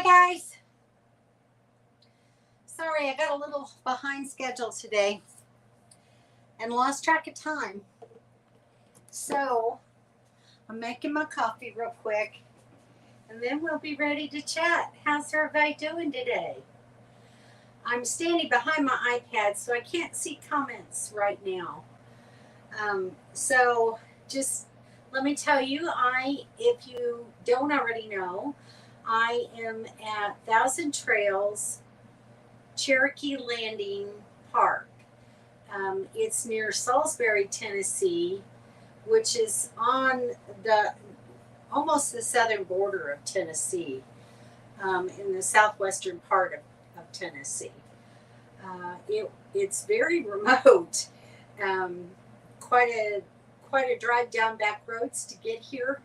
guys. Sorry, I got a little behind schedule today and lost track of time. So I'm making my coffee real quick and then we'll be ready to chat. How's everybody doing today? I'm standing behind my iPad, so I can't see comments right now. So just let me tell you, if you don't already know, I am at Thousand Trails Cherokee Landing Park. It's near Salisbury, Tennessee, which is on almost the southern border of Tennessee, in the southwestern part of Tennessee. It's very remote. Quite a drive down back roads to get here,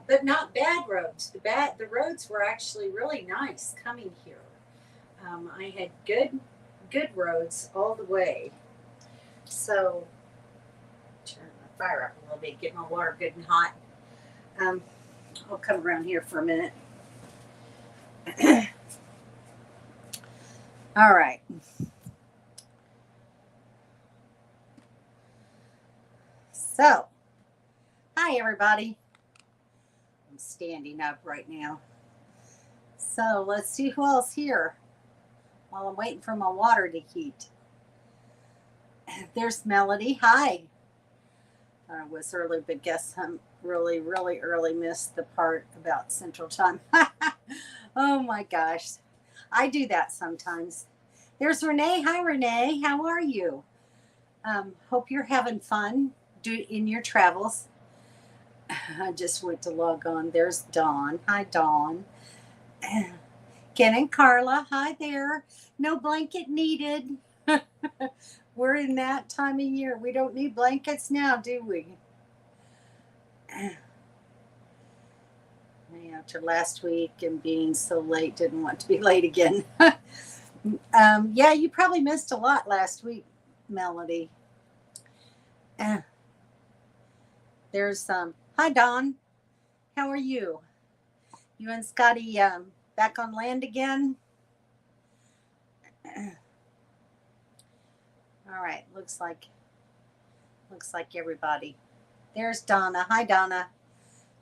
but not bad roads. The roads were actually really nice coming here. I had good roads all the way. So turn my fire up a little bit, get my water good and hot. I'll come around here for a minute. All right. So, hi everybody. I'm standing up right now. So let's see who else here while I'm waiting for my water to heat. There's Melody. Hi. I was early, but guess I'm really early. Missed the part about Central Time. Oh my gosh. I do that sometimes. There's Renee. Hi, Renee. How are you? Hope you're having fun in your travels. I just went to log on. There's Dawn. Hi, Dawn. Ken and Carla. Hi there. No blanket needed. We're in that time of year. We don't need blankets now, do we? After last week and being so late, didn't want to be late again. Yeah, you probably missed a lot last week, Melody. There's hi Don. How are you? You and Scotty back on land again? All right, looks like everybody. There's Donna. Hi Donna,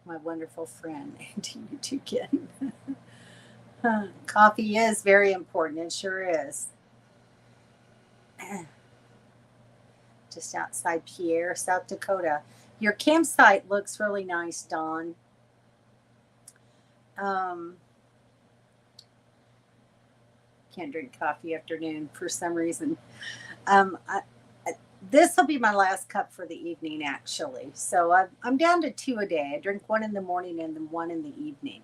my wonderful friend. And to you too, Ken. Coffee is very important. It sure is. Just outside Pierre, South Dakota. Your campsite looks really nice, Dawn. Can't drink coffee afternoon for some reason. This will be my last cup for the evening, actually. So I'm down to 2 a day. I drink one in the morning and then one in the evening.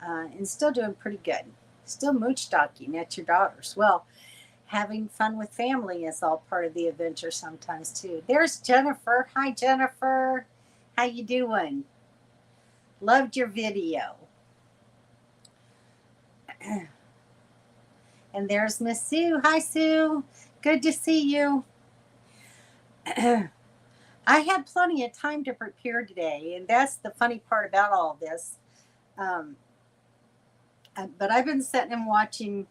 And still doing pretty good. Still mooch docking at your daughter's. Well, having fun with family is all part of the adventure sometimes too. There's Jennifer. Hi, Jennifer. How you doing? Loved your video. And there's Miss Sue. Hi, Sue. Good to see you. I had plenty of time to prepare today, and that's the funny part about all this. But I've been sitting and watching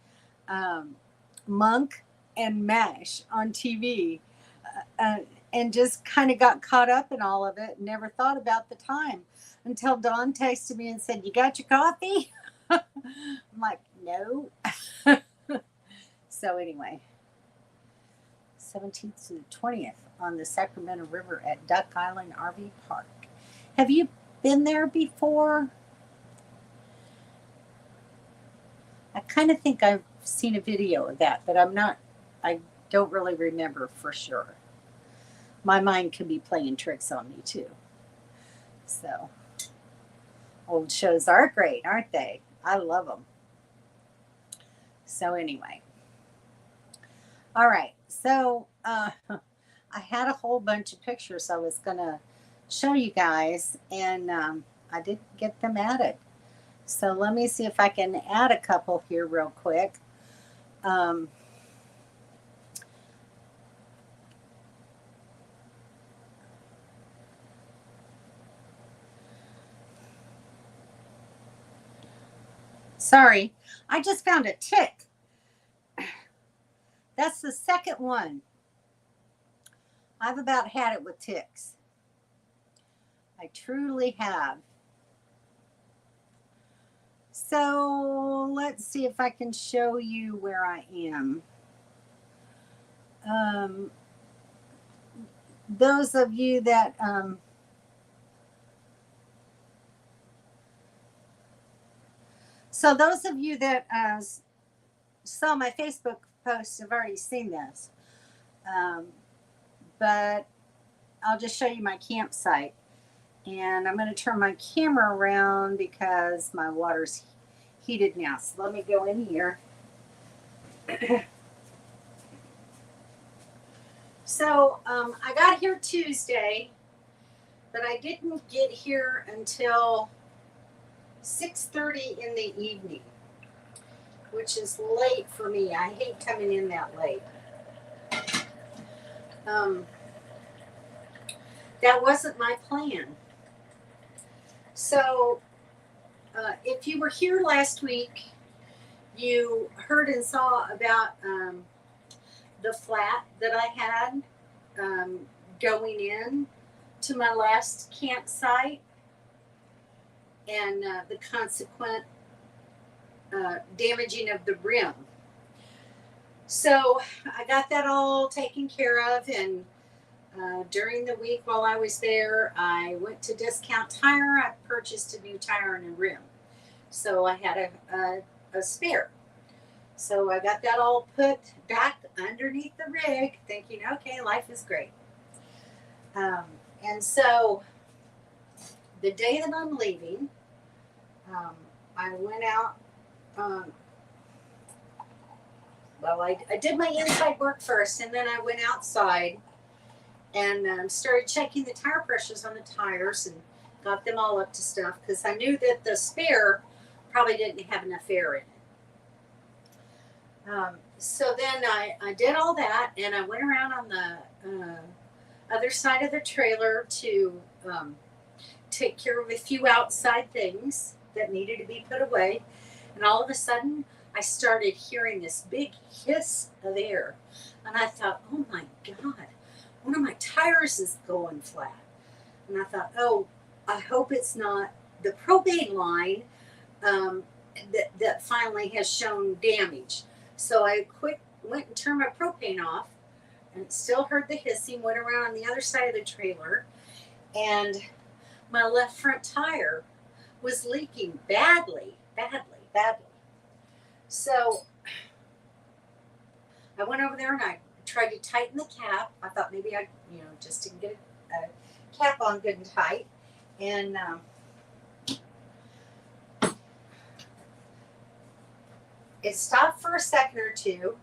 Monk and MASH on TV, and just kind of got caught up in all of it and never thought about the time until Dawn texted me and said, "You got your coffee?" I'm like, "No." So anyway, 17th to the 20th on the Sacramento River at Duck Island RV Park. Have you been there before? I kind of think I've seen a video of that, but I don't really remember for sure. My mind can be playing tricks on me too. So, old shows are great, aren't they? I love them. So anyway. All right. So, I had a whole bunch of pictures I was going to show you guys, and I didn't get them added. So let me see if I can add a couple here real quick. Sorry, I just found a tick. That's the second one. I've about had it with ticks. I truly have. So let's see if I can show you where I am. Those of you that saw my Facebook post have already seen this, but I'll just show you my campsite. And I'm going to turn my camera around because my water's heated now. So let me go in here. So I got here Tuesday, but I didn't get here until 6:30 in the evening, which is late for me. I hate coming in that late. That wasn't my plan. So if you were here last week, you heard and saw about the flat that I had going in to my last campsite and the consequent damaging of the rim. So I got that all taken care of, and during the week while I was there, I went to Discount Tire. I purchased a new tire and a rim. So I had a spare. So I got that all put back underneath the rig, thinking, okay, life is great. And so the day that I'm leaving, I went out. I did my inside work first, and then I went outside and started checking the tire pressures on the tires and got them all up to stuff because I knew that the spare probably didn't have enough air in it. So then I did all that, and I went around on the other side of the trailer to take care of a few outside things that needed to be put away. And all of a sudden, I started hearing this big hiss of air. And I thought, oh my God, one of my tires is going flat. And I thought, oh, I hope it's not the propane line that finally has shown damage. So I went and turned my propane off, and still heard the hissing, went around on the other side of the trailer, and my left front tire was leaking badly. So I went over there and I tried to tighten the cap. I thought maybe I, just didn't get a cap on good and tight. And it stopped for a second or two.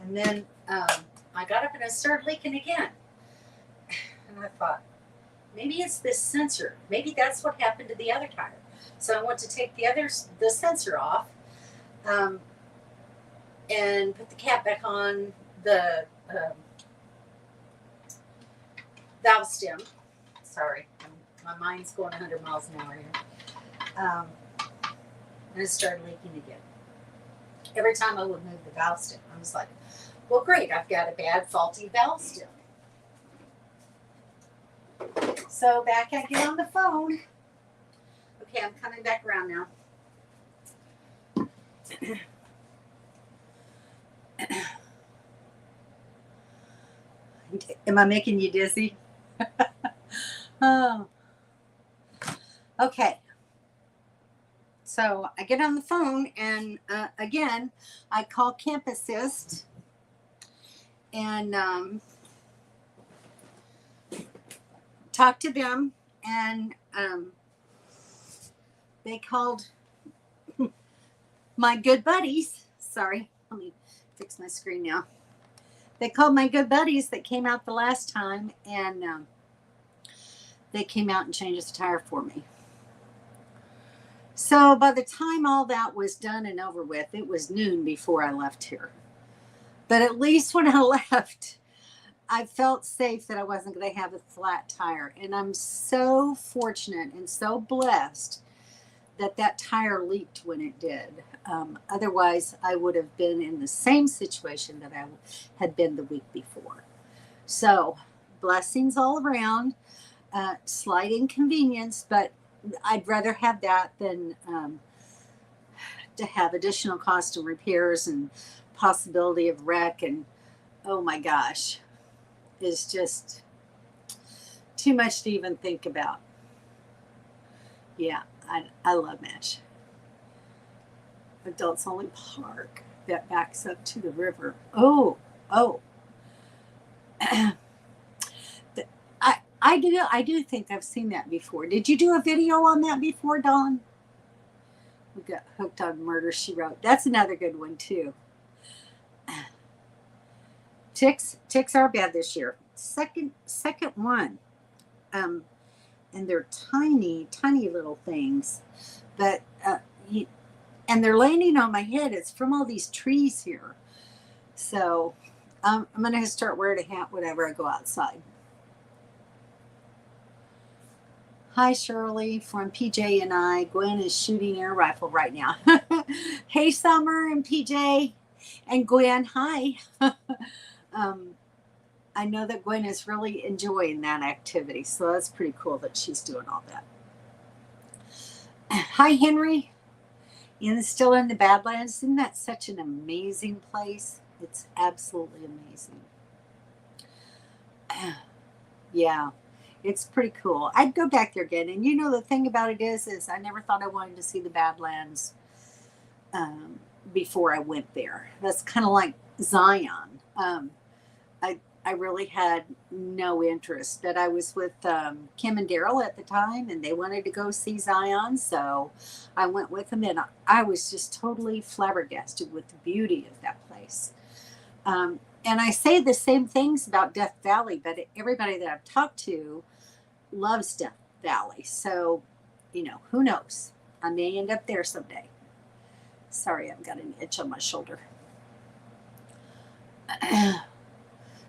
And then I got up and I started leaking again. And I thought, maybe it's this sensor. Maybe that's what happened to the other tire. So I went to take the sensor off and put the cap back on the valve stem. Sorry, my mind's going 100 miles an hour here. And it started leaking again. Every time I would move the valve stem, I was like, well, great, I've got a bad, faulty valve stem. So back I get on the phone. Okay, I'm coming back around now. Am I making you dizzy? Oh. Okay. So I get on the phone and again, I call Camp Assist and talk to them, and they called my good buddies. Sorry, let me fix my screen now. They called my good buddies that came out the last time, and they came out and changed the tire for me. So by the time all that was done and over with, it was noon before I left here. But at least when I left, I felt safe that I wasn't going to have a flat tire. And I'm so fortunate and so blessed that tire leaked when it did. Otherwise, I would have been in the same situation that I had been the week before. So, blessings all around. Slight inconvenience, but I'd rather have that than to have additional cost of repairs and possibility of wreck. And oh my gosh, it's just too much to even think about. Yeah, I love Mesh. Adults Only Park that backs up to the river. Oh. I do think I've seen that before. Did you do a video on that before, Dawn? We got hooked on Murder, She Wrote. That's another good one too. Ticks are bad this year. Second one. And they're tiny little things, but and they're landing on my head. It's from all these trees here. So I'm gonna start wearing a hat whenever I go outside. Hi, Shirley from PJ and I. Gwen is shooting air rifle right now. Hey, Summer and PJ and Gwen. Hi. I know that Gwen is really enjoying that activity, so that's pretty cool that she's doing all that. Hi, Henry. Still in the Badlands. Isn't that such an amazing place? It's absolutely amazing. Yeah. It's pretty cool. I'd go back there again. And the thing about it is I never thought I wanted to see the Badlands before I went there. That's kind of like Zion. I really had no interest. But I was with Kim and Daryl at the time, and they wanted to go see Zion. So I went with them, and I was just totally flabbergasted with the beauty of that place. And I say the same things about Death Valley, but everybody that I've talked to loves Death Valley. So, who knows? I may end up there someday. Sorry, I've got an itch on my shoulder.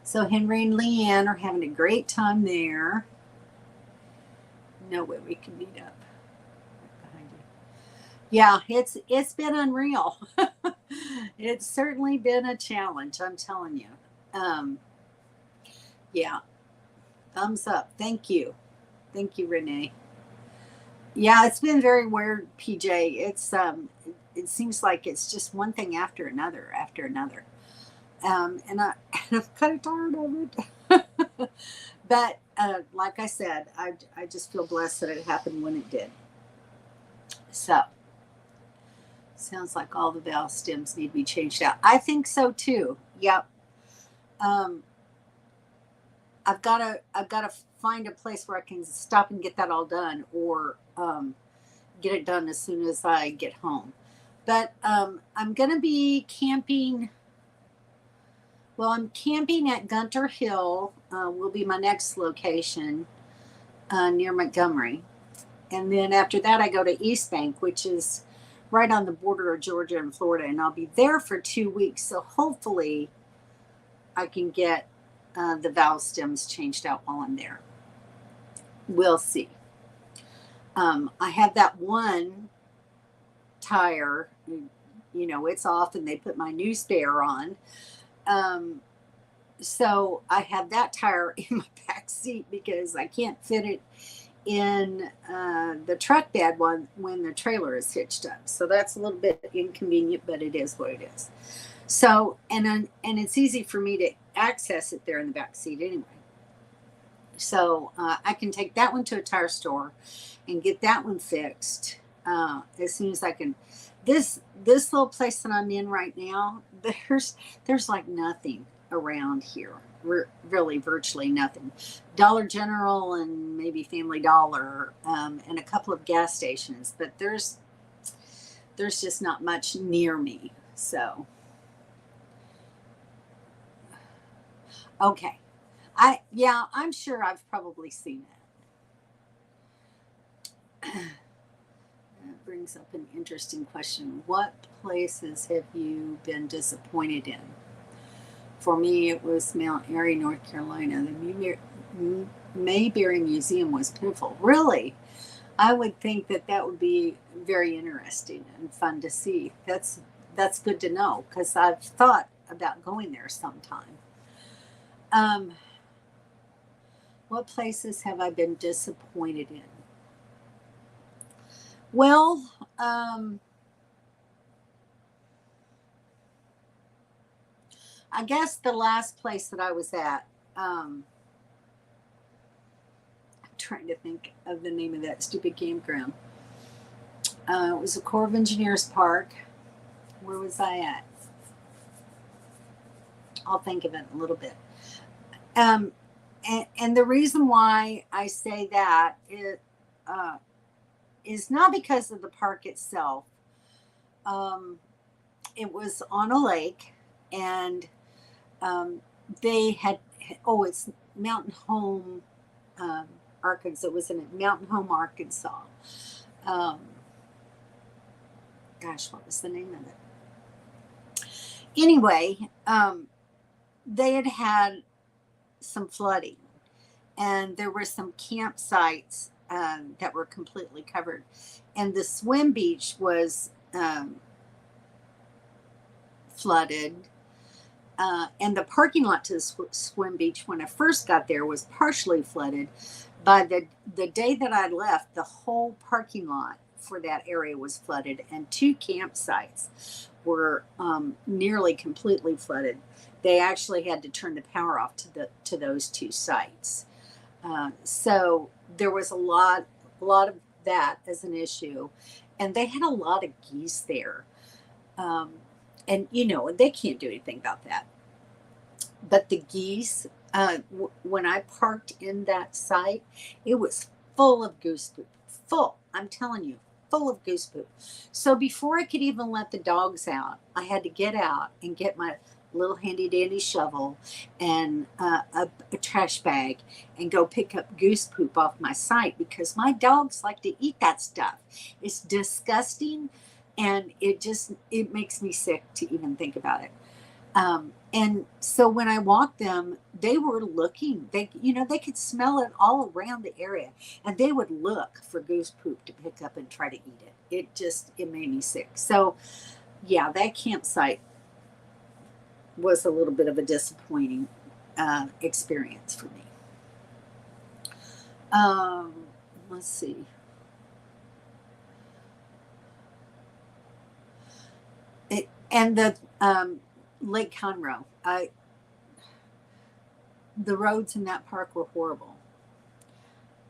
So Henry and Leanne are having a great time there. No way we can meet up. Right behind you. Yeah, it's been unreal. It's certainly been a challenge, I'm telling you. Yeah. Thumbs up. Thank you, Renee. Yeah, it's been very weird, PJ. It seems like it's just one thing after another. And I'm kind of tired of it. But like I said, I just feel blessed that it happened when it did. So, sounds like all the valve stems need to be changed out. I think so too. Yep. I've got to find a place where I can stop and get that all done, or get it done as soon as I get home. But I'm going to be camping. Well, I'm camping at Gunter Hill. Will be my next location near Montgomery. And then after that, I go to East Bank, which is right on the border of Georgia and Florida. And I'll be there for 2 weeks. So hopefully I can get the valve stems changed out while I'm there. We'll see. I have that one tire, it's off, and they put my new spare on. So I have that tire in my back seat because I can't fit it in the truck bed when the trailer is hitched up. So that's a little bit inconvenient, but it is what it is. So, and it's easy for me to access it there in the back seat anyway. So I can take that one to a tire store and get that one fixed as soon as I can. This little place that I'm in right now, there's like nothing around here. Really virtually nothing. Dollar General and maybe Family Dollar and a couple of gas stations, but there's just not much near me. So okay. I'm sure I've probably seen it. That brings up an interesting question. What places have you been disappointed in? For me, it was Mount Airy, North Carolina. The Mayberry Museum was pitiful. Really? I would think that that would be very interesting and fun to see. That's good to know because I've thought about going there sometime. Um, what places have I been disappointed in? Well, I guess the last place that I was at, I'm trying to think of the name of that stupid campground. It was a Corps of Engineers park. Where was I at? I'll think of it in a little bit. Um, and the reason why I say that uh, is not because of the park itself. Um, it was on a lake, and um, they had, oh, it's Mountain Home, um, Arkansas. It was in Mountain Home, Arkansas. Um, gosh, what was the name of it? Anyway, they had had some flooding, and there were some campsites that were completely covered, and the swim beach was flooded. And the parking lot to the swim beach when I first got there was partially flooded. By the day that I left, the whole parking lot for that area was flooded, and two campsites were nearly completely flooded. They actually had to turn the power off to those two sites. So there was a lot of that as an issue, and they had a lot of geese there. Um, and they can't do anything about that. But the geese, when I parked in that site, it was full of goose poop. Full, I'm telling you, full of goose poop. So before I could even let the dogs out, I had to get out and get my little handy dandy shovel and a trash bag and go pick up goose poop off my site because my dogs like to eat that stuff. It's disgusting, and it makes me sick to even think about it. And so when I walked them, they were looking, they could smell it all around the area, and they would look for goose poop to pick up and try to eat it. It made me sick. So yeah, that campsite was a little bit of a disappointing experience for me. Um, let's see. And the Lake Conroe. The roads in that park were horrible,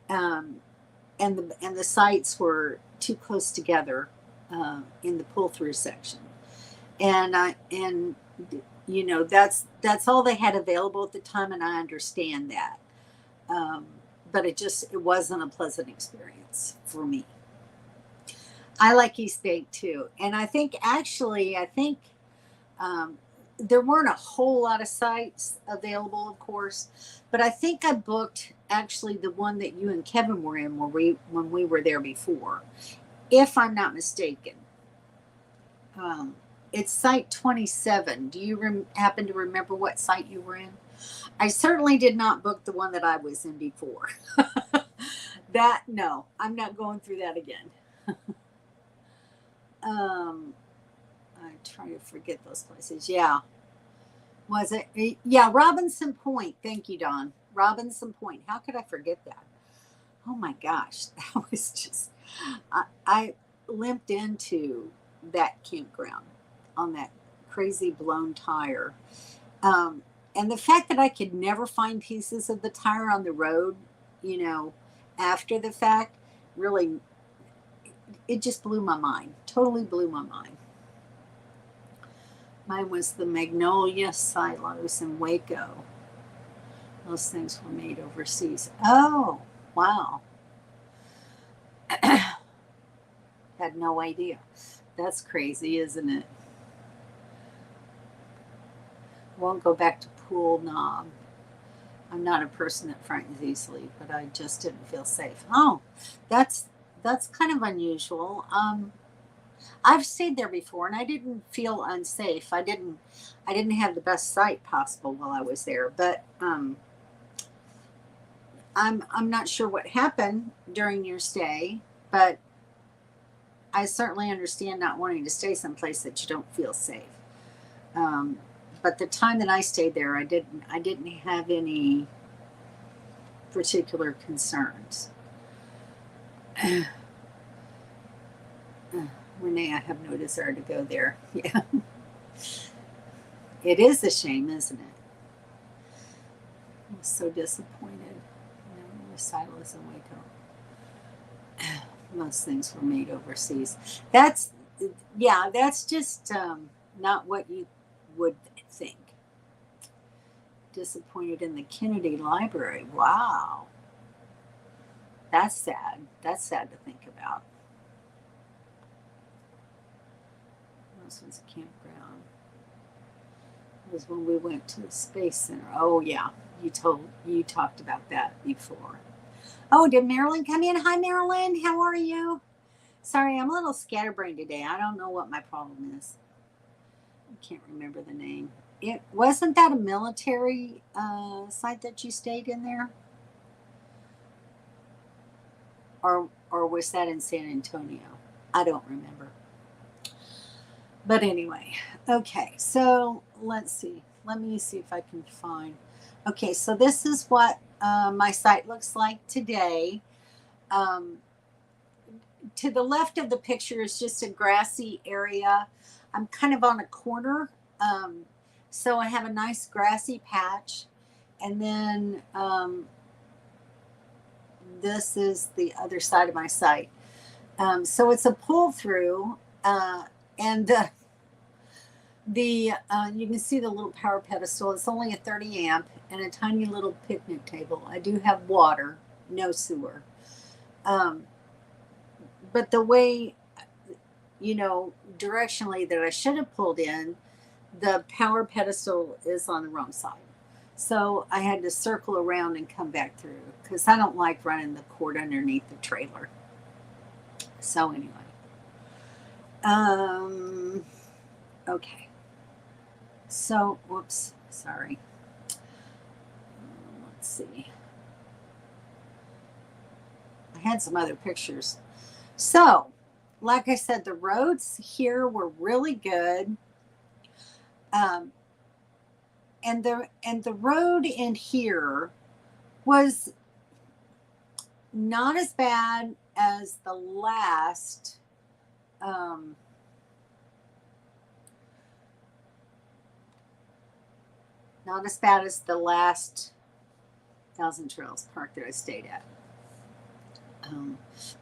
um, and the sites were too close together in the pull through section, and that's all they had available at the time, and I understand that, um, but it wasn't a pleasant experience for me. I like East Bay too, and I think um, there weren't a whole lot of sites available, of course, but I think I booked actually the one that you and Kevin were in when we were there before, if I'm not mistaken. Um, it's site 27. Do you happen to remember what site you were in? I certainly did not book the one that I was in before. That, no, I'm not going through that again. Um, I try to forget those places. Yeah. Was it? Yeah, Robinson Point. Thank you, Don. Robinson Point. How could I forget that? Oh my gosh. That was just, I limped into that campground on that crazy blown tire. Um, and the fact that I could never find pieces of the tire on the road, you know, after the fact, really, it just blew my mind. Totally blew my mind. Mine was the Magnolia Silos in Waco. Those things were made overseas. Oh, wow. Had no idea. That's crazy, isn't it? Won't go back to pool knob. I'm not a person that frightens easily, but I just didn't feel safe. Oh, that's kind of unusual. I've stayed there before, and I didn't feel unsafe. I didn't have the best sight possible while I was there, but I'm not sure what happened during your stay. But I certainly understand not wanting to stay someplace that you don't feel safe. Um, but the time that I stayed there, I didn't have any particular concerns. Renee, I have no desire to go there. Yeah, it is a shame, isn't it? I was so disappointed. Recital is in Waco. Most things were made overseas. That's, yeah, that's just not what you would think. Disappointed in the Kennedy Library. Wow. That's sad. That's sad to think about. This was a campground. It was when we went to the Space Center. Oh yeah, you talked about that before. Oh, did Marilyn come in? Hi, Marilyn. How are you? Sorry, I'm a little scatterbrained today. I don't know what my problem is. I can't remember the name. It wasn't that a military site that you stayed in there, or was that in San Antonio? I don't remember. But anyway, okay. So let's see. Let me see if I can find. Okay, so this is what my site looks like today. To the left of the picture is just a grassy area. I'm kind of on a corner. So I have a nice grassy patch. And then this is the other side of my site. So it's a pull through. And you can see the little power pedestal. It's only a 30 amp and a tiny little picnic table. I do have water, no sewer. But the way, directionally that I should have pulled in, the power pedestal is on the wrong side. So I had to circle around and come back through because I don't like running the cord underneath the trailer. So anyway. Okay. So, whoops, sorry. Let's see. I had some other pictures. So, like I said, the roads here were really good. And the road in here was not as bad as the last not as bad as the last Thousand Trails Park that I stayed at.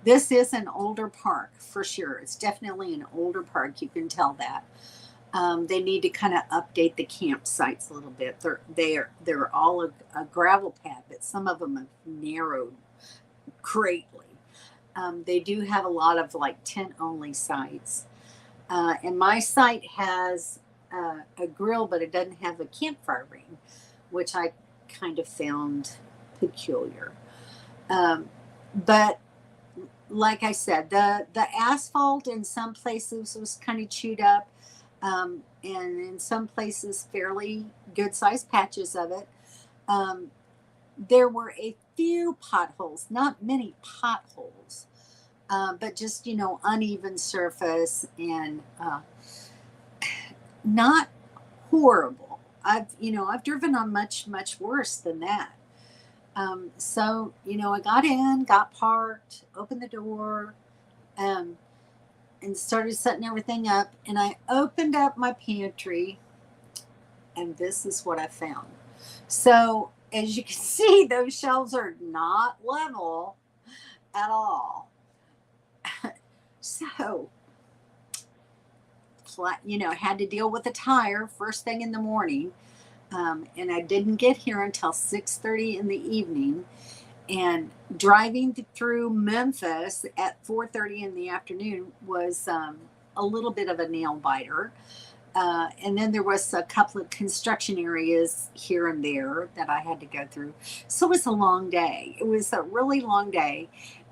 This is an older park for sure. It's definitely an older park. You can tell that. They need to kind of update the campsites a little bit. They're all a gravel pad, but some of them have narrowed greatly. They do have a lot of like tent only sites. And my site has a grill, but it doesn't have a campfire ring, which I kind of found peculiar. But like I said, the asphalt in some places was kind of chewed up, and in some places fairly good sized patches of it. There were a few potholes, not many potholes, but just uneven surface and not horrible. I've driven on much worse than that. So I got in, got parked, opened the door, and started setting everything up. And I opened up my pantry, and this is what I found. So as you can see, those shelves are not level at all. So had to deal with a tire first thing in the morning. And I didn't get here until 6:30 in the evening. And driving through Memphis at 4:30 in the afternoon was a little bit of a nail biter. And then there was a couple of construction areas here and there that I had to go through. So it was a long day. It was a really long day.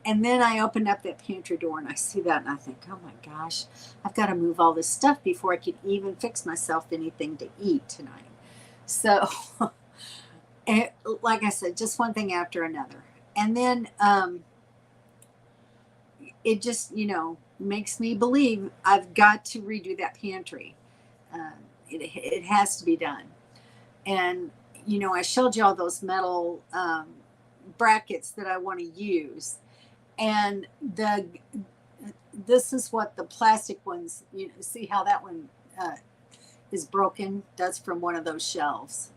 And then I opened up that pantry door and I see that and I think, oh my gosh, I've got to move all this stuff before I could even fix myself anything to eat tonight. So, like I said, just one thing after another. And then it just, makes me believe I've got to redo that pantry. It has to be done. And, I showed you all those metal brackets that I want to use. And this is what the plastic ones, see how that one is broken? That's from one of those shelves.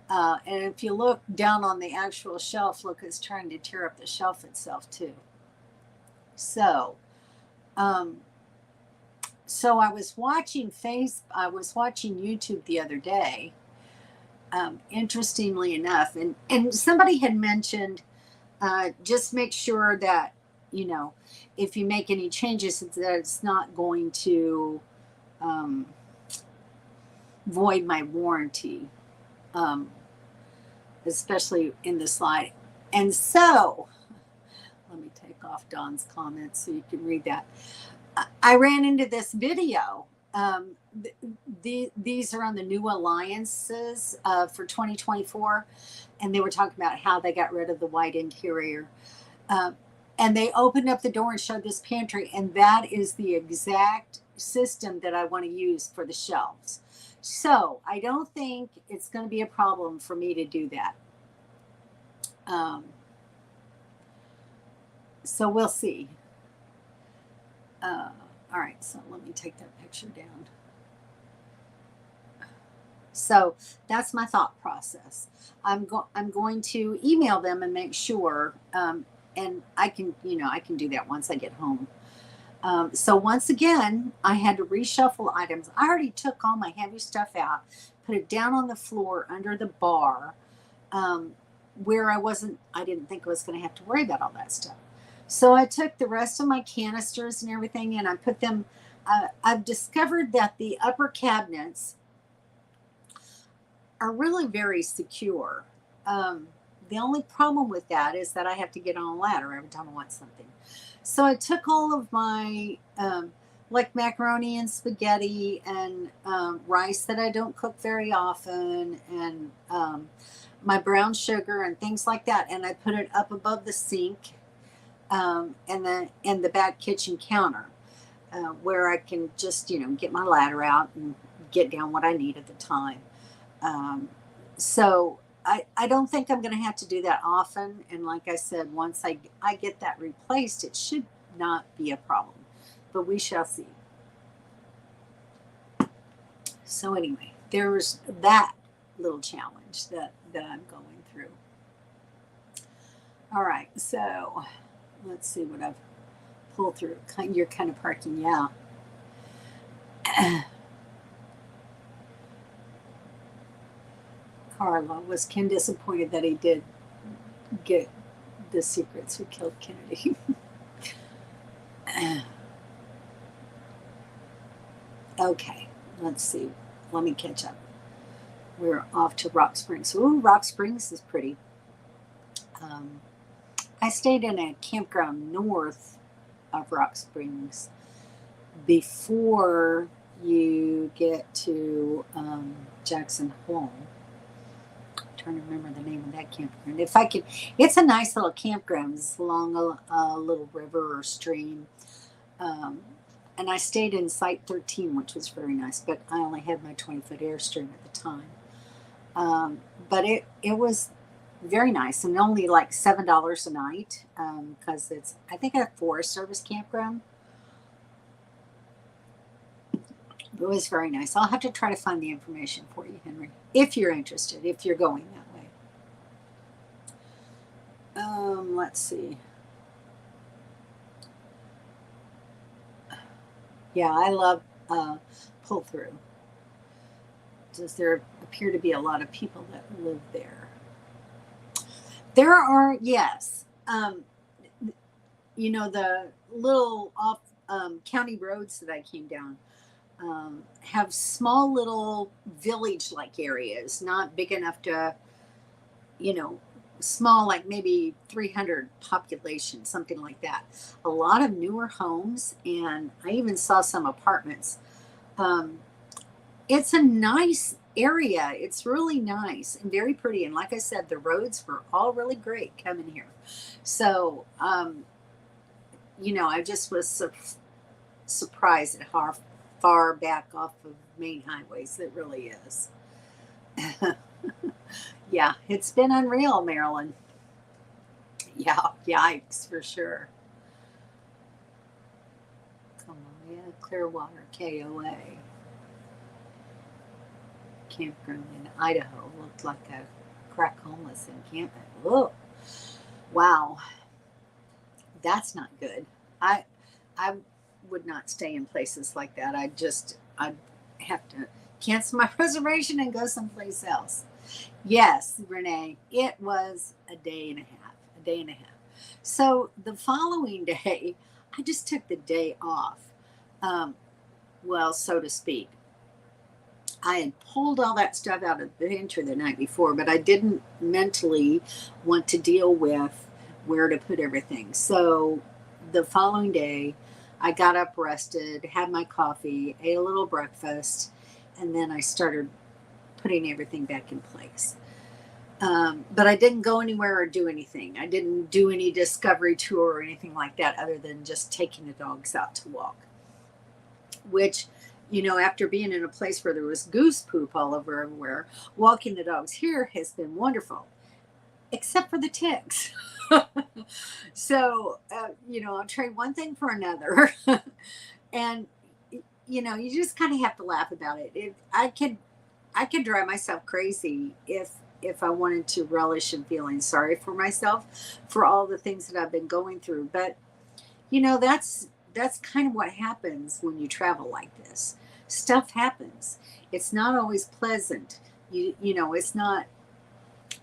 And if you look down on the actual shelf, look, it's trying to tear up the shelf itself too. So, so I was watching YouTube the other day, interestingly enough, and somebody had mentioned, just make sure that, if you make any changes, that it's not going to void my warranty, especially in the slide. And so, let me take off Don's comments so you can read that. I ran into this video. These are on the new alliances for 2024, and they were talking about how they got rid of the white interior. And they opened up the door and showed this pantry, and that is the exact system that I want to use for the shelves. So I don't think it's going to be a problem for me to do that. So we'll see. All right, so let me take that picture down. So that's my thought process. I'm going to email them and make sure, and I can do that once I get home. So once again, I had to reshuffle items. I already took all my heavy stuff out, put it down on the floor under the bar, where I didn't think I was going to have to worry about all that stuff. So I took the rest of my canisters and everything, and I put them, I've discovered that the upper cabinets are really very secure. The only problem with that is that I have to get on a ladder every time I want something. So I took all of my, like macaroni and spaghetti and rice that I don't cook very often, and my brown sugar and things like that, and I put it up above the sink, and then in the back kitchen counter, where I can just, get my ladder out and get down what I need at the time. So I don't think I'm going to have to do that often. And like I said, once I get that replaced, it should not be a problem, but we shall see. So anyway, there's that little challenge that I'm going through. All right, so let's see what I've pulled through. You're kind of parking, yeah. Carla, was Ken disappointed that he did get the secrets who killed Kennedy? Okay, let's see. Let me catch up. We're off to Rock Springs. Ooh, Rock Springs is pretty. I stayed in a campground north of Rock Springs before you get to Jackson Hole. I'm trying to remember the name of that campground. If I could, it's a nice little campground. It's along a little river or stream. And I stayed in Site 13, which was very nice, but I only had my 20-foot Airstream at the time. But it was very nice, and only like $7 a night, because it's, I think, a Forest Service campground. It was very nice. I'll have to try to find the information for you, Henry, if you're interested, if you're going that way. Let's see. Yeah, I love pull through. Does there appear to be a lot of people that live there? There are, yes. The little off county roads that I came down have small little village-like areas, not big enough to, small, like maybe 300 population, something like that. A lot of newer homes, and I even saw some apartments. It's a nice area. It's really nice and very pretty. And like I said, the roads were all really great coming here. So, I just was surprised at how far back off of main highways it really is. Yeah, it's been unreal, Maryland. Yeah, yikes for sure. Come on, yeah, Clearwater, KOA. Campground in Idaho looked like a crack homeless encampment. Whoa, wow, that's not good. I I would not stay in places like that. I'd have to cancel my reservation and go someplace else. Yes, Renee, it was a day and a half. A day and a half. So the following day, I just took the day off. Um, well, so to speak. I had pulled all that stuff out of the pantry the night before, but I didn't mentally want to deal with where to put everything. So the following day, I got up, rested, had my coffee, ate a little breakfast, and then I started putting everything back in place. But I didn't go anywhere or do anything. I didn't do any discovery tour or anything like that other than just taking the dogs out to walk, which, after being in a place where there was goose poop all over everywhere, walking the dogs here has been wonderful, except for the ticks. So, I'll trade one thing for another. And, you just kind of have to laugh about it. I could drive myself crazy if I wanted to relish in feeling sorry for myself for all the things that I've been going through. But that's kind of what happens when you travel like this. Stuff happens. It's not always pleasant. It's not,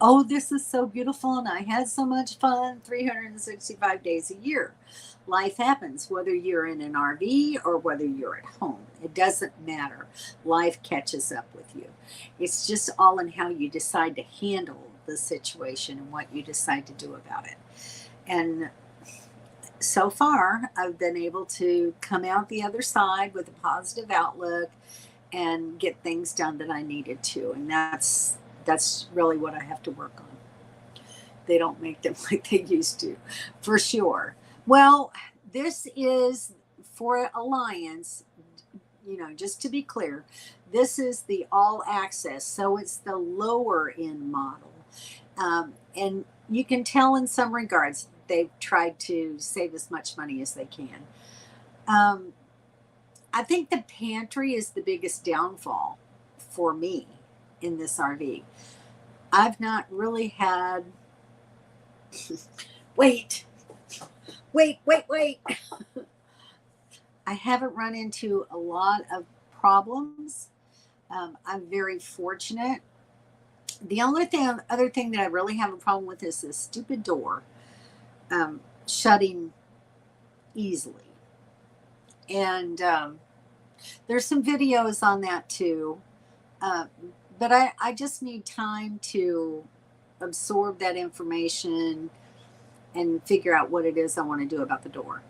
oh, this is so beautiful and I had so much fun 365 days a year. Life happens whether you're in an RV or whether you're at home. It doesn't matter. Life catches up with you. It's just all in how you decide to handle the situation and what you decide to do about it. And so far, I've been able to come out the other side with a positive outlook and get things done that I needed to. And that's really what I have to work on. They don't make them like they used to, for sure. Well, this is for Alliance, just to be clear, this is the all access. So it's the lower end model. And you can tell in some regards, they've tried to save as much money as they can. Um, I think the pantry is the biggest downfall for me in this RV. I've not really had. Wait, wait. I haven't run into a lot of problems. I'm very fortunate. The other thing that I really have a problem with is this stupid door shutting easily. And there's some videos on that too. Uh, but I just need time to absorb that information and figure out what it is I want to do about the door.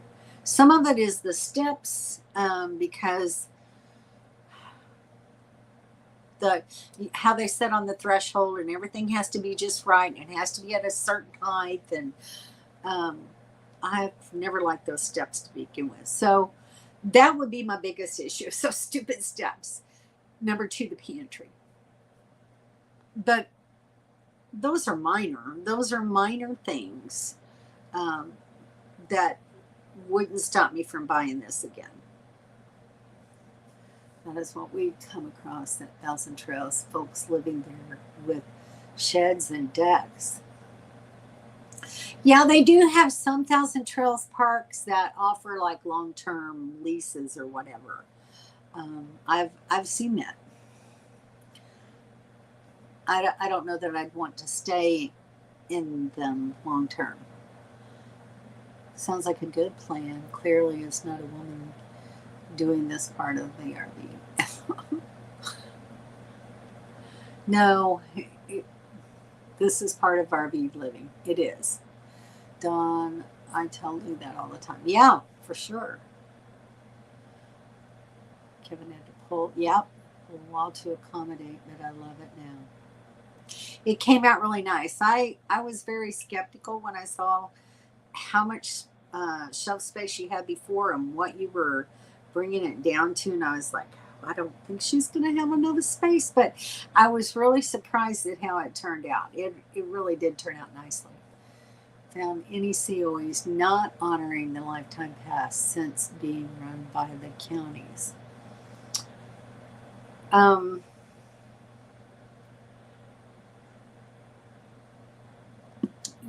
Some of it is the steps, because how they set on the threshold and everything has to be just right and it has to be at a certain height. And I've never liked those steps to begin with. So that would be my biggest issue. So stupid steps. Number two, the pantry. But those are minor. Those are minor things that wouldn't stop me from buying this again. That is what we come across at Thousand Trails, folks living there with sheds and decks. Yeah, they do have some Thousand Trails parks that offer like long-term leases or whatever. I've seen that. I don't know that I'd want to stay in them long term. Sounds like a good plan. Clearly, it's not a woman doing this part of the RV. No, this is part of RV living. It is. Dawn, I tell you that all the time. Yeah, for sure. Kevin had to pull. Yep, a while to accommodate, but I love it now. It came out really nice. I was very skeptical when I saw how much shelf space you had before and what you were bringing it down to. And I was like, I don't think she's going to have enough space. But I was really surprised at how it turned out. It really did turn out nicely. Found any COEs not honoring the lifetime pass since being run by the counties.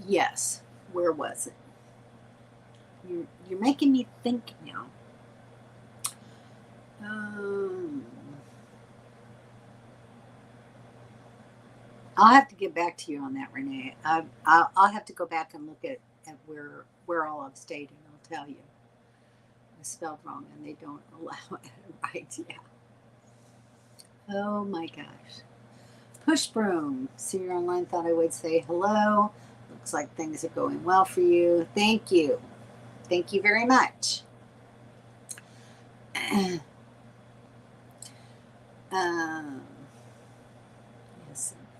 Yes. Where was it? You're making me think now. I'll have to get back to you on that, Renee. I'll have to go back and look at where all I've stayed, and I'll tell you. I spelled wrong, and they don't allow it right. Yeah. Oh my gosh. Push broom. See you online. Thought I would say hello. Looks like things are going well for you. Thank you. Thank you very much.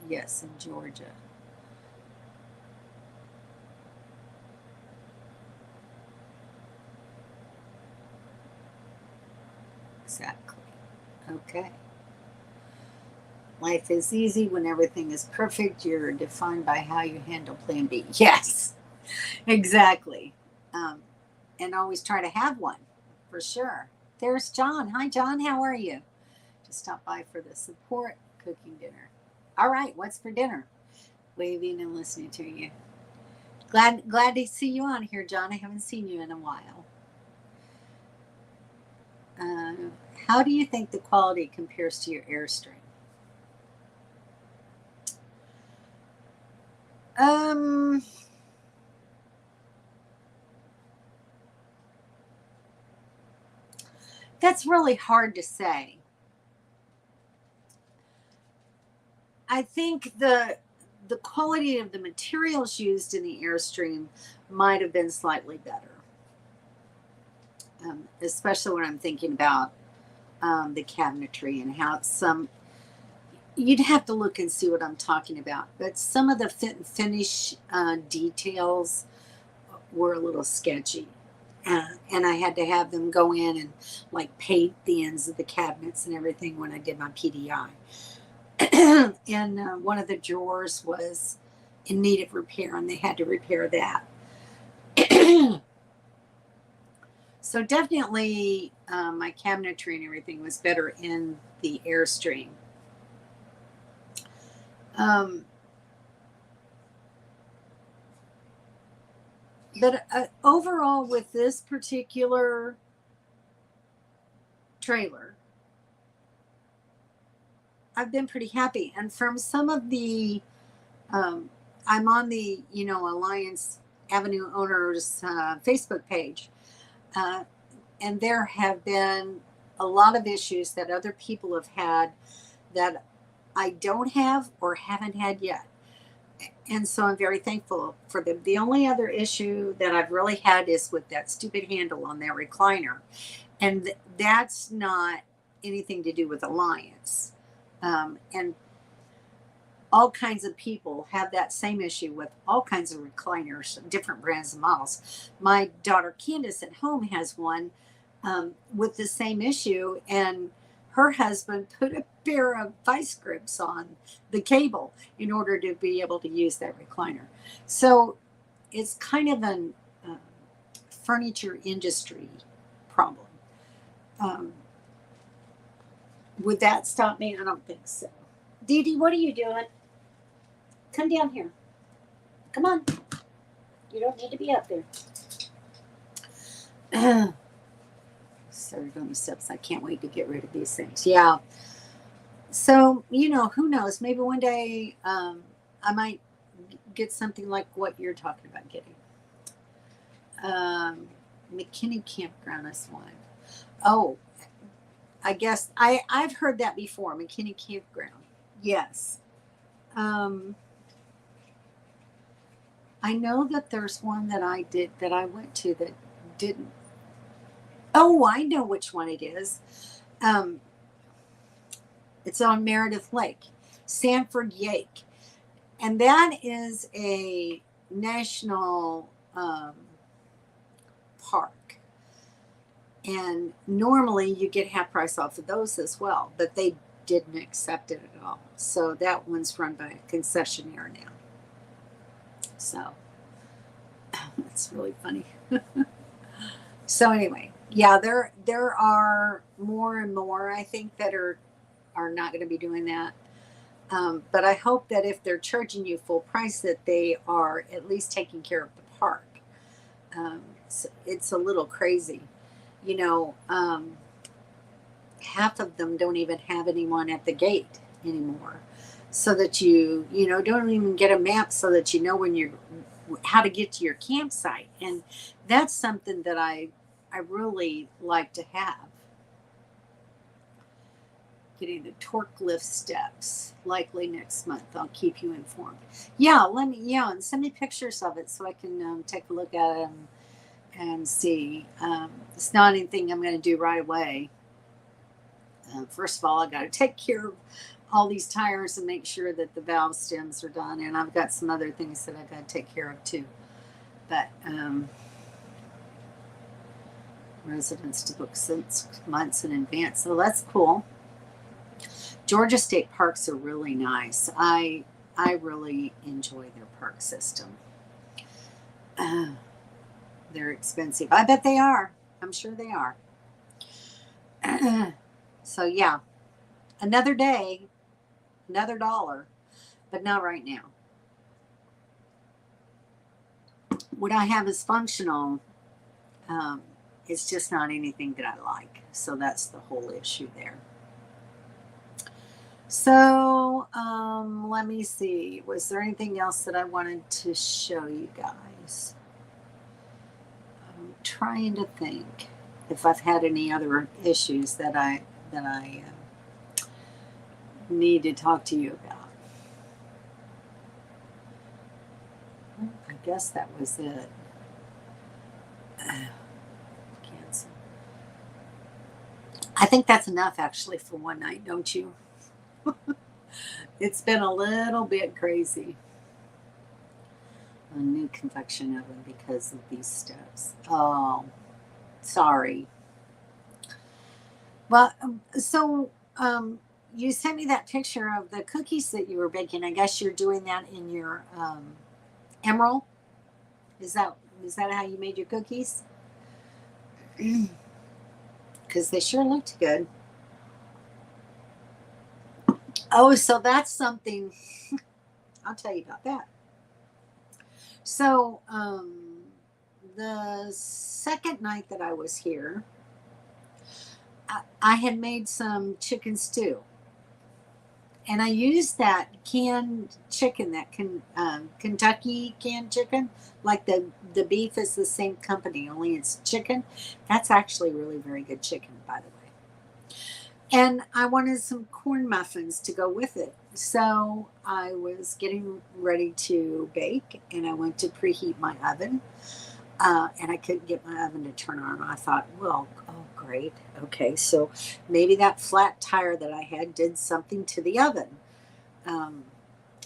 Yes, in Georgia. Exactly. Okay. Life is easy when everything is perfect. You're defined by how you handle plan B. Yes, exactly. And always try to have one, for sure. There's John. Hi, John. How are you? Just stop by for the support, cooking dinner. All right. What's for dinner? Waving and listening to you. Glad to see you on here, John. I haven't seen you in a while. How do you think the quality compares to your Airstream? That's really hard to say. I think the quality of the materials used in the Airstream might have been slightly better, especially when I'm thinking about the cabinetry and how you'd have to look and see what I'm talking about. But some of the fit and finish details were a little sketchy. And I had to have them go in and like paint the ends of the cabinets and everything when I did my PDI. And one of the drawers was in need of repair, and they had to repair that. So definitely my cabinetry and everything was better in the Airstream. But overall, with this particular trailer, I've been pretty happy. And from some of the, I'm on the, Alliance Avenue Owners Facebook page. And there have been a lot of issues that other people have had that I don't have or haven't had yet. And so I'm very thankful for them. The only other issue that I've really had is with that stupid handle on that recliner. And that's not anything to do with Alliance. And all kinds of people have that same issue with all kinds of recliners, different brands and models. My daughter Candace at home has one with the same issue, and her husband put a pair of vice grips on the cable in order to be able to use that recliner. So it's kind of an furniture industry problem. Would that stop me? I don't think so. Dee Dee, what are you doing? Come down here. Come on. You don't need to be up there. Started on the steps. I can't wait to get rid of these things. Yeah. So, who knows? Maybe one day I might get something like what you're talking about getting. McKinney Campground is one. Oh, I guess I've heard that before. McKinney Campground. Yes. I know that there's one that I went to that didn't. Oh, I know which one it is. It's on Meredith Lake, Sanford Yake. And that is a national park. And normally you get half price off of those as well, but they didn't accept it at all. So that one's run by a concessionaire now. So it's really funny. So anyway, yeah, there are more and more, I think, that are not going to be doing that. But I hope that if they're charging you full price, that they are at least taking care of the park. So it's a little crazy, you know. Half of them don't even have anyone at the gate anymore, so that you don't even get a map so that you know when you're how to get to your campsite. And that's something that I really like to have. Getting the torque lift steps likely next month. I'll keep you informed. Yeah, and send me pictures of it so I can take a look at it and see. It's not anything I'm going to do right away. First of all, I got to take care of all these tires and make sure that the valve stems are done, and I've got some other things that I got to take care of too. But residents to book 6 months in advance, so that's cool. Georgia State parks are really nice. I really enjoy their park system. They're expensive. I bet they are. I'm sure they are. So yeah, another day, another $1, but not right now. What I have is functional. It's just not anything that I like. So that's the whole issue there. So let me see. Was there anything else that I wanted to show you guys? I'm trying to think if I've had any other issues that I need to talk to you about. I guess that was it. Cancel. I think that's enough actually for one night, don't you? It's been a little bit crazy. A new convection oven because of these steps. Oh, sorry. Well, so you sent me that picture of the cookies that you were baking. I guess you're doing that in your emerald. Is that how you made your cookies? Because they sure looked good. Oh, so that's something. I'll tell you about that. So the second night that I was here, I had made some chicken stew. And I used that canned chicken, that Kentucky canned chicken. Like the beef is the same company, only it's chicken. That's actually really very good chicken, by the way. And I wanted some corn muffins to go with it. So I was getting ready to bake, and I went to preheat my oven. And I couldn't get my oven to turn on. I thought, well, oh, great. Okay, so maybe that flat tire that I had did something to the oven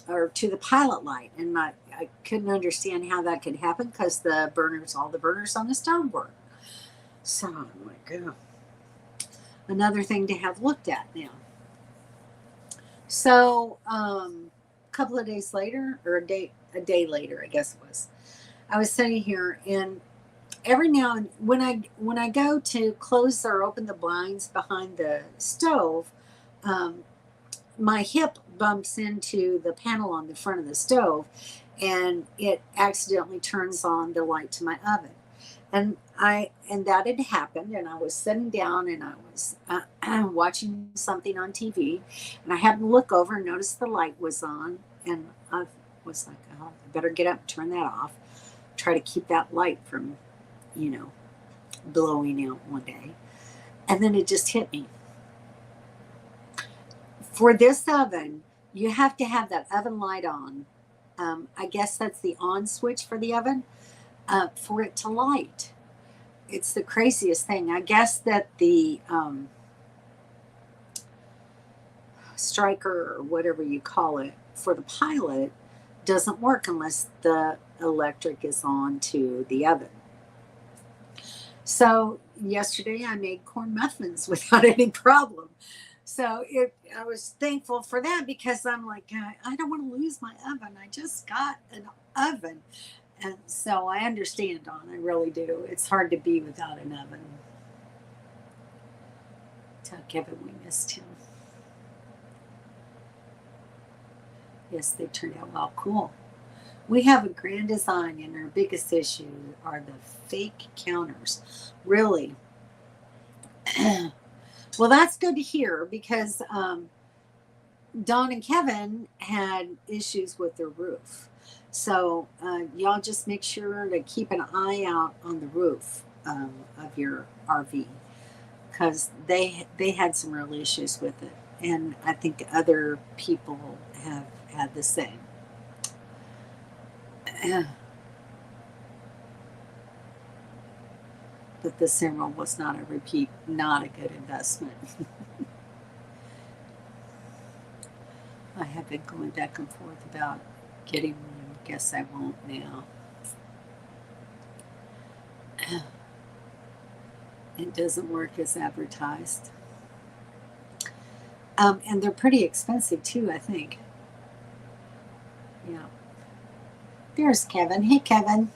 or to the pilot light. And I couldn't understand how that could happen because all the burners on the stove work. So I'm like, oh. Another thing to have looked at now. So a couple of days later, or a day later, I guess it was, I was sitting here, and every now and when I go to close or open the blinds behind the stove, my hip bumps into the panel on the front of the stove, and it accidentally turns on the light to my oven. And that had happened, and I was sitting down, and I was watching something on TV, and I happened to look over and notice the light was on, and I was like, oh, I better get up and turn that off, try to keep that light from, blowing out one day. And then it just hit me. For this oven, you have to have that oven light on. I guess that's the on switch for the oven. For it to light. It's the craziest thing. I guess that the striker, or whatever you call it, for the pilot doesn't work unless the electric is on to the oven. So yesterday I made corn muffins without any problem. So I was thankful for that because I'm like, I don't want to lose my oven. I just got an oven. And so I understand, Dawn. I really do. It's hard to be without an oven. Tell Kevin we missed him. Yes, they turned out well. Cool. We have a grand design, and our biggest issue are the fake counters. Really. Well, that's good to hear because Dawn and Kevin had issues with their roof. So y'all just make sure to keep an eye out on the roof of your RV because they had some real issues with it, and I think other people have had the same. But the Emerald was not a repeat, not a good investment. I have been going back and forth about getting one. Guess I won't now. It doesn't work as advertised. And they're pretty expensive too, I think. Yeah. There's Kevin. Hey, Kevin.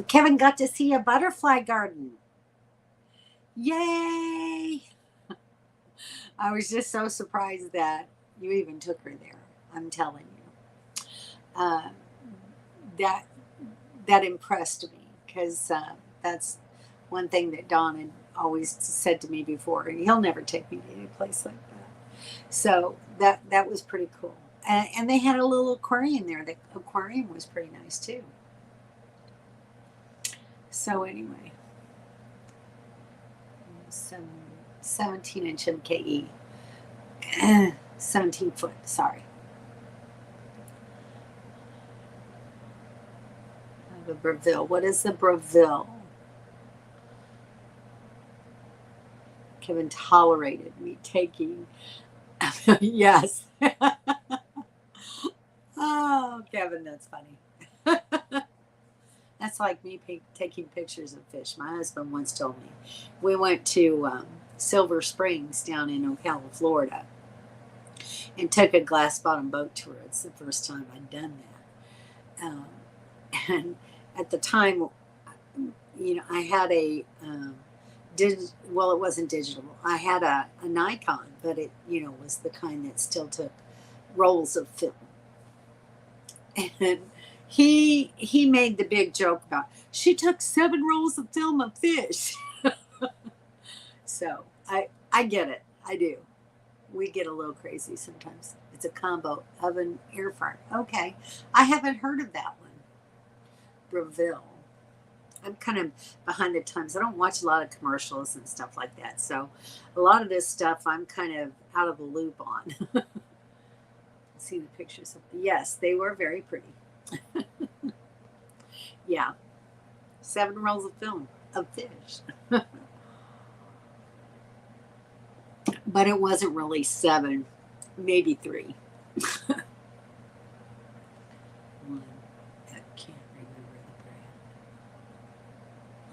Kevin got to see a butterfly garden. Yay! I was just so surprised that you even took her there. I'm telling you. That that impressed me because that's one thing that Don had always said to me before, and he'll never take me to any place like that. So that was pretty cool. And they had a little aquarium there. The aquarium was pretty nice too. So anyway, 17-inch MKE, 17 foot. Sorry. The Breville. What is the Breville? Kevin tolerated me taking. Yes. Oh, Kevin, that's funny. That's like me taking pictures of fish. My husband once told me. We went to Silver Springs down in Ocala, Florida, and took a glass bottom boat tour. It's the first time I'd done that. And at the time, I had a well, it wasn't digital. I had a Nikon, but it was the kind that still took rolls of film. And he made the big joke about she took 7 rolls of film of fish. So I get it. I do. We get a little crazy sometimes. It's a combo oven air fryer. Okay, I haven't heard of that one. Breville. I'm kind of behind the times. I don't watch a lot of commercials and stuff like that. So a lot of this stuff I'm kind of out of the loop on. See the pictures of yes, they were very pretty. Yeah. 7 rolls of film of fish. But it wasn't really 7, maybe 3. One. I can't remember the brand.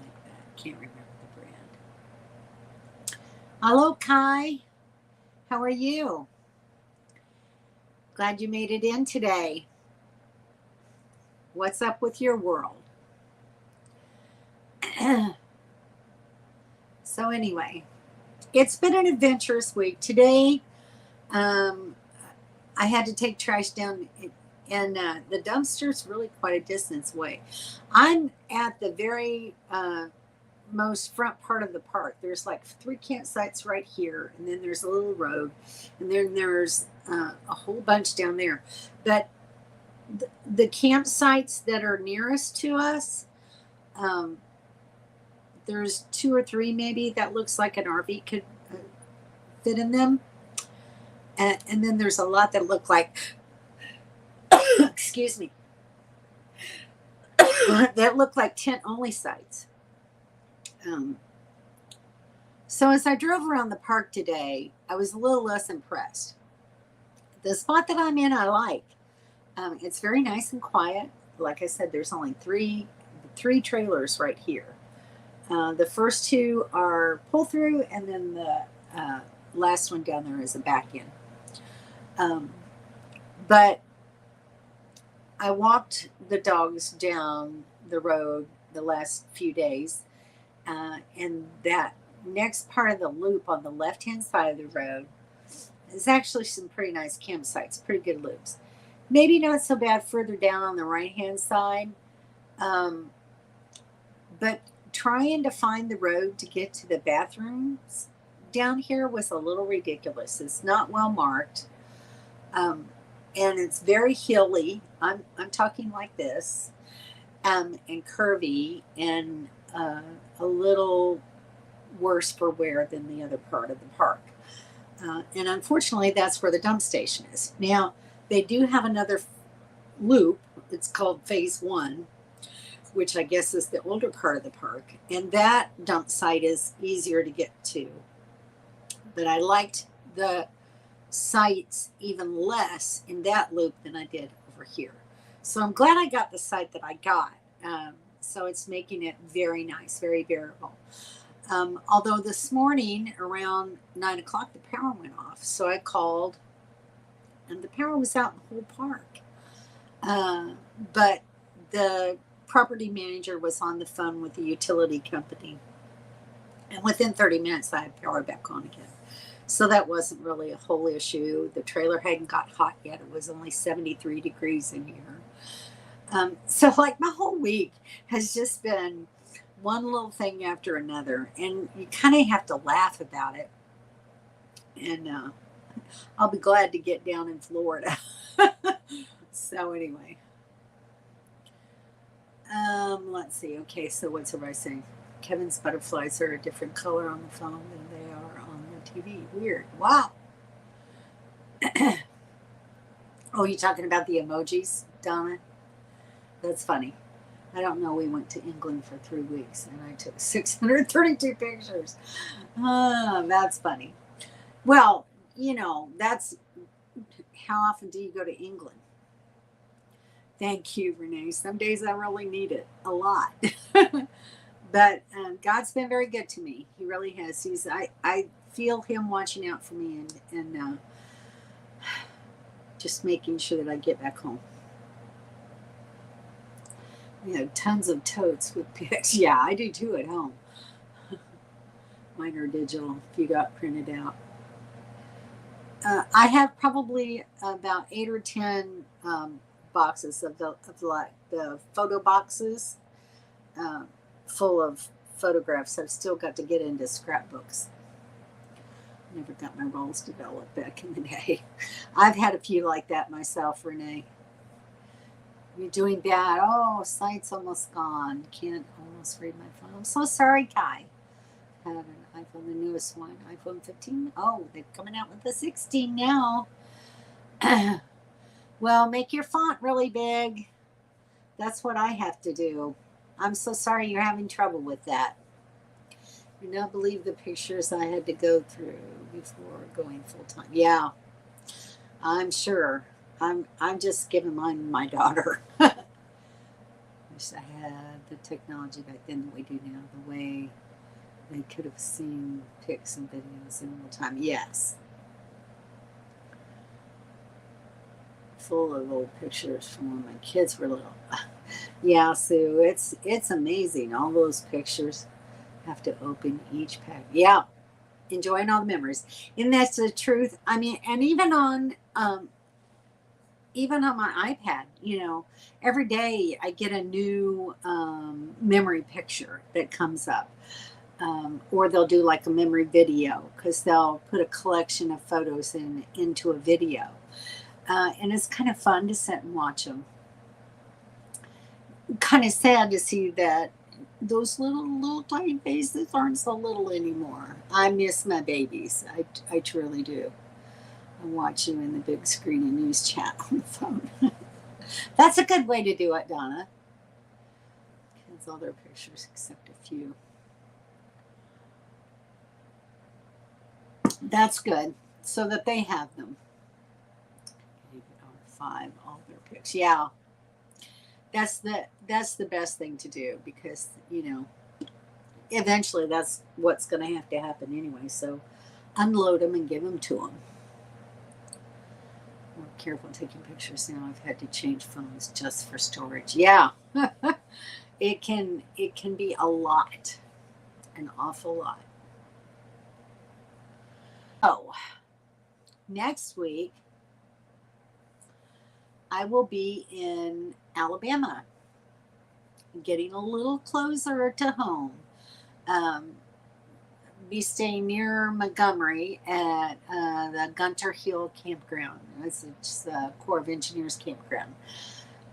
Like that. Can't remember the brand. Hello, Kai. How are you? Glad you made it in today. What's up with your world? So anyway, it's been an adventurous week. Today, I had to take trash down, and the dumpster's really quite a distance away. I'm at the very most front part of the park. There's like 3 campsites right here, and then there's a little road, and then there's a whole bunch down there. But the campsites that are nearest to us, there's 2 or 3 maybe that looks like an RV could fit in them. And then there's a lot that look like, excuse me, that look like tent only sites. So as I drove around the park today, I was a little less impressed. The spot that I'm in, I like. It's very nice and quiet. Like I said, there's only 3 3 trailers right here. The first 2 are pull through, and then the last one down there is a back end. But I walked the dogs down the road the last few days, and that next part of the loop on the left-hand side of the road is actually some pretty nice campsites, pretty good loops. Maybe not so bad further down on the right-hand side, but trying to find the road to get to the bathrooms down here was a little ridiculous. It's not well marked, and it's very hilly. I'm talking like this, and curvy, and a little worse for wear than the other part of the park. And unfortunately, that's where the dump station is. Now, they do have another loop. It's called Phase 1, which I guess is the older part of the park. And that dump site is easier to get to. But I liked the sites even less in that loop than I did over here. So I'm glad I got the site that I got. So it's making it very nice, very bearable. Although this morning around 9 o'clock, the power went off. So I called, and the power was out in the whole park. But the property manager was on the phone with the utility company. And within 30 minutes, I had power back on again. So that wasn't really a whole issue. The trailer hadn't got hot yet. It was only 73 degrees in here. So like my whole week has just been one little thing after another, and you kind of have to laugh about it. And I'll be glad to get down in Florida. So anyway, let's see. Okay, so what's everybody saying? Kevin's butterflies are a different color on the phone than they are on the TV. Weird. Wow. Oh, you talking about the emojis, Donna? That's funny. I don't know. We went to England for 3 weeks, and I took 632 pictures. That's funny. Well, that's how often do you go to England? Thank you, Renee. Some days I really need it a lot. But God's been very good to me. He really has. I feel him watching out for me and just making sure that I get back home. Tons of totes with pics. Yeah, I do too at home. Mine are digital if you got printed out. I have probably about 8 or 10 boxes of the photo boxes full of photographs. I've still got to get into scrapbooks. Never got my rolls developed back in the day. I've had a few like that myself, Renee. You're doing bad. Oh, site's almost gone. Can't almost read my phone. I'm so sorry, Kai. I had an iPhone, the newest one, iPhone 15. Oh, they're coming out with the 16 now. Well, make your font really big. That's what I have to do. I'm so sorry you're having trouble with that. You don't believe the pictures I had to go through before going full time. Yeah, I'm sure. I'm just giving mine to my daughter. Wish I had the technology back then that we do now, the way they could have seen pics and videos in real time. Yes. Full of old pictures from when my kids were little. Yeah, Sue, it's amazing. All those pictures. Have to open each pack. Yeah. Enjoying all the memories. And that's the truth. I mean, and even on my iPad, every day I get a new memory picture that comes up. Or they'll do like a memory video because they'll put a collection of photos into a video. And it's kind of fun to sit and watch them. Kind of sad to see that those little tiny faces aren't so little anymore. I miss my babies. I truly do. I watch you in the big screen and news chat on the phone. That's a good way to do it, Donna. It's all their pictures except a few. That's good, so that they have them. 5, all their pics. Yeah. that's the best thing to do, because eventually that's what's going to happen anyway. So unload them and give them to them. More careful taking pictures now. I've had to change phones just for storage. Yeah. it can be a lot, an awful lot. Oh, next week I will be in Alabama, getting a little closer to home. Be staying near Montgomery at the Gunter Hill Campground. It's just the Corps of Engineers campground.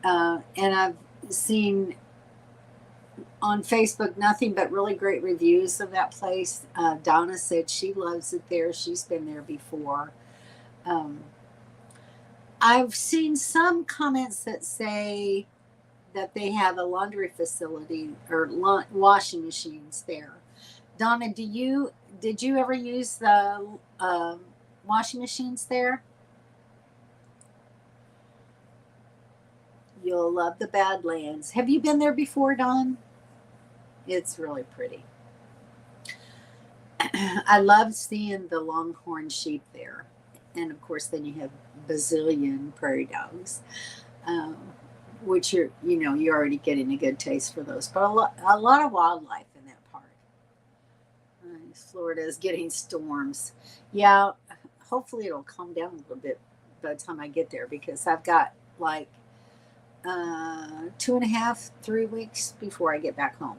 And I've seen on Facebook nothing but really great reviews of that place. Donna said she loves it there. She's been there before. I've seen some comments that say that they have a laundry facility or washing machines there. Donna, did you ever use the washing machines there? You'll love the Badlands. Have you been there before, Dawn? It's really pretty. I love seeing the longhorn sheep there. And of course, then you have bazillion prairie dogs, which you're already getting a good taste for those. But a lot of wildlife in that park. Florida is getting storms. Yeah, hopefully it'll calm down a little bit by the time I get there, because I've got like 2.5, 3 weeks before I get back home.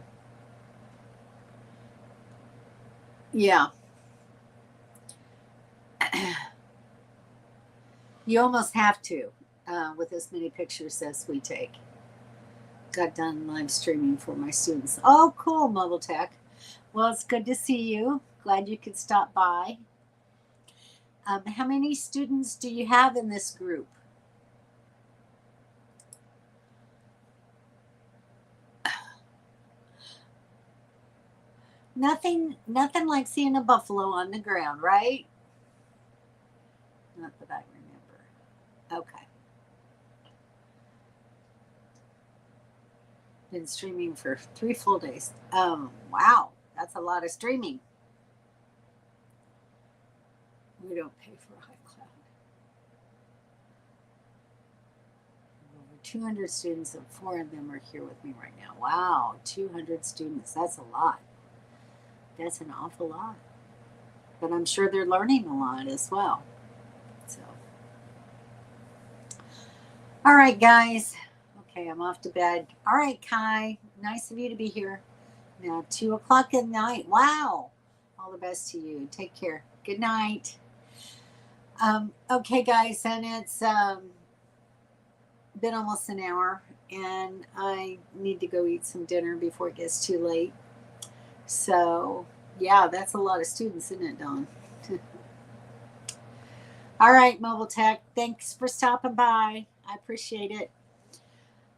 Yeah. You almost have to, with as many pictures as we take. Got done live streaming for my students. Oh, cool, Mobile Tech. Well, it's good to see you. Glad you could stop by. How many students do you have in this group? Nothing like seeing a buffalo on the ground, right? Not that I remember. Okay. Been streaming for 3 full days. Wow, that's a lot of streaming. We don't pay for iCloud. Over 200 students, and 4 of them are here with me right now. Wow, 200 students. That's a lot. That's an awful lot. But I'm sure they're learning a lot as well. So, all right, guys. Okay, I'm off to bed. All right, Kai. Nice of you to be here. Now, 2:00 at night. Wow. All the best to you. Take care. Good night. Okay, guys, and it's been almost an hour, and I need to go eat some dinner before it gets too late. So, yeah, that's a lot of students, isn't it, Dawn? All right, Mobile Tech, thanks for stopping by. I appreciate it.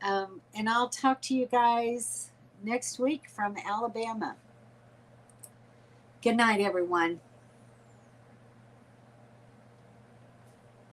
And I'll talk to you guys next week from Alabama. Good night, everyone.